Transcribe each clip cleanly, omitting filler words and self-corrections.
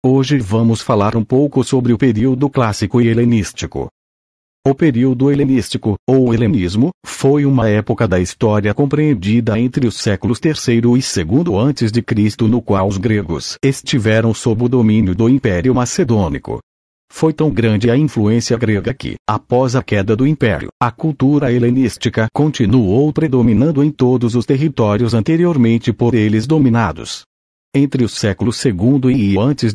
Hoje vamos falar um pouco sobre o período clássico e helenístico. O período helenístico, ou helenismo, foi uma época da história compreendida entre os séculos III e II a.C., no qual os gregos estiveram sob o domínio do Império Macedônico. Foi tão grande a influência grega que, após a queda do Império, a cultura helenística continuou predominando em todos os territórios anteriormente por eles dominados. Entre os séculos II e a.C.,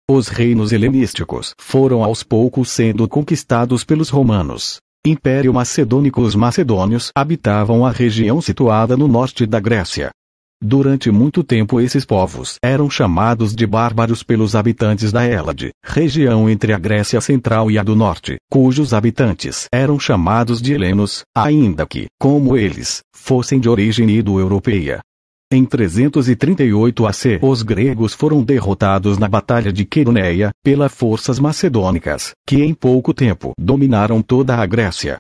os reinos helenísticos foram aos poucos sendo conquistados pelos romanos. Império Macedônico. Os macedônios habitavam a região situada no norte da Grécia. Durante muito tempo esses povos eram chamados de bárbaros pelos habitantes da Hélade, região entre a Grécia Central e a do Norte, cujos habitantes eram chamados de helenos, ainda que, como eles, fossem de origem indo-europeia. Em 338 AC, os gregos foram derrotados na Batalha de Queroneia, pelas forças macedônicas, que em pouco tempo dominaram toda a Grécia.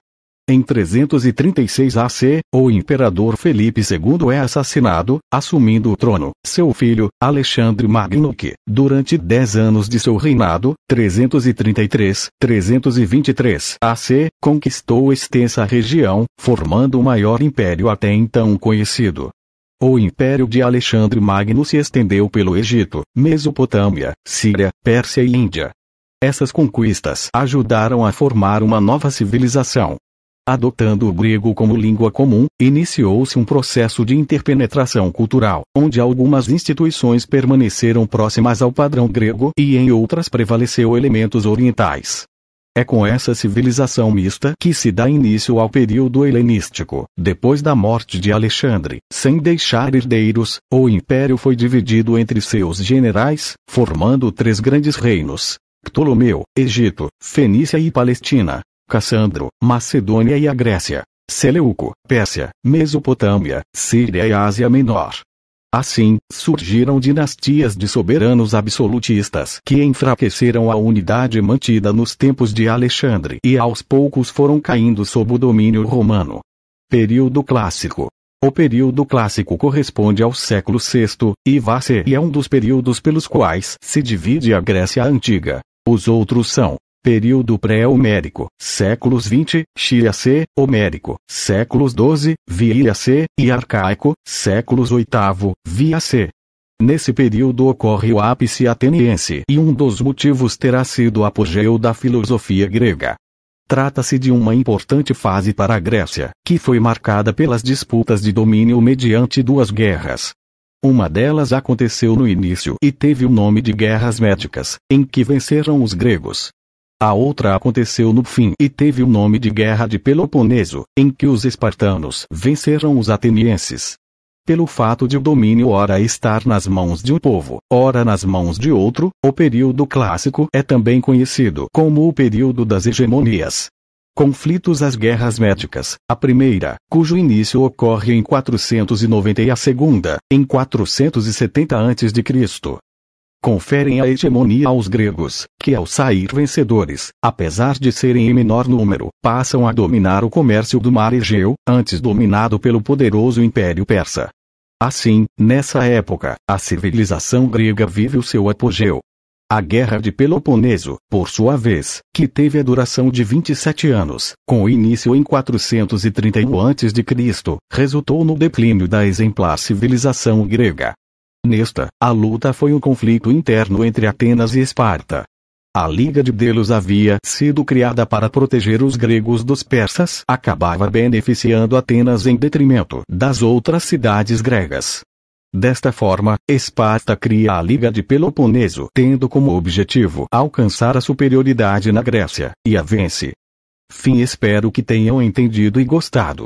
Em 336 AC, o imperador Felipe II é assassinado, assumindo o trono, seu filho, Alexandre Magno que, durante 10 anos de seu reinado, 323 AC, conquistou extensa região, formando o maior império até então conhecido. O império de Alexandre Magno se estendeu pelo Egito, Mesopotâmia, Síria, Pérsia e Índia. Essas conquistas ajudaram a formar uma nova civilização. Adotando o grego como língua comum, iniciou-se um processo de interpenetração cultural, onde algumas instituições permaneceram próximas ao padrão grego e em outras prevaleceu elementos orientais. É com essa civilização mista que se dá início ao período helenístico. Depois da morte de Alexandre, sem deixar herdeiros, o império foi dividido entre seus generais, formando 3 grandes reinos: Ptolomeu, Egito, Fenícia e Palestina; Cassandro, Macedônia e a Grécia; Seleuco, Pérsia, Mesopotâmia, Síria e Ásia Menor. Assim, surgiram dinastias de soberanos absolutistas que enfraqueceram a unidade mantida nos tempos de Alexandre e aos poucos foram caindo sob o domínio romano. Período clássico. O período clássico corresponde ao século VI e VAC e é um dos períodos pelos quais se divide a Grécia Antiga. Os outros são: período pré-homérico, séculos XX, Xi-AC, homérico, séculos XII, VI-AC, e arcaico, séculos VIII, VI-AC. Nesse período ocorre o ápice ateniense e um dos motivos terá sido o apogeu da filosofia grega. Trata-se de uma importante fase para a Grécia, que foi marcada pelas disputas de domínio mediante 2 guerras. Uma delas aconteceu no início e teve o nome de Guerras Médicas, em que venceram os gregos. A outra aconteceu no fim e teve o nome de Guerra de Peloponeso, em que os espartanos venceram os atenienses. Pelo fato de o domínio ora estar nas mãos de um povo, ora nas mãos de outro, o período clássico é também conhecido como o período das hegemonias. Conflitos. As guerras médicas, a primeira, cujo início ocorre em 490 e a segunda, em 470 a.C., conferem a hegemonia aos gregos, que ao sair vencedores, apesar de serem em menor número, passam a dominar o comércio do mar Egeu, antes dominado pelo poderoso Império Persa. Assim, nessa época, a civilização grega vive o seu apogeu. A Guerra de Peloponeso, por sua vez, que teve a duração de 27 anos, com início em 431 a.C., resultou no declínio da exemplar civilização grega. Nesta, a luta foi um conflito interno entre Atenas e Esparta. A Liga de Delos havia sido criada para proteger os gregos dos persas, acabava beneficiando Atenas em detrimento das outras cidades gregas. Desta forma, Esparta cria a Liga de Peloponeso, tendo como objetivo alcançar a superioridade na Grécia, e a vence. Fim. Espero que tenham entendido e gostado.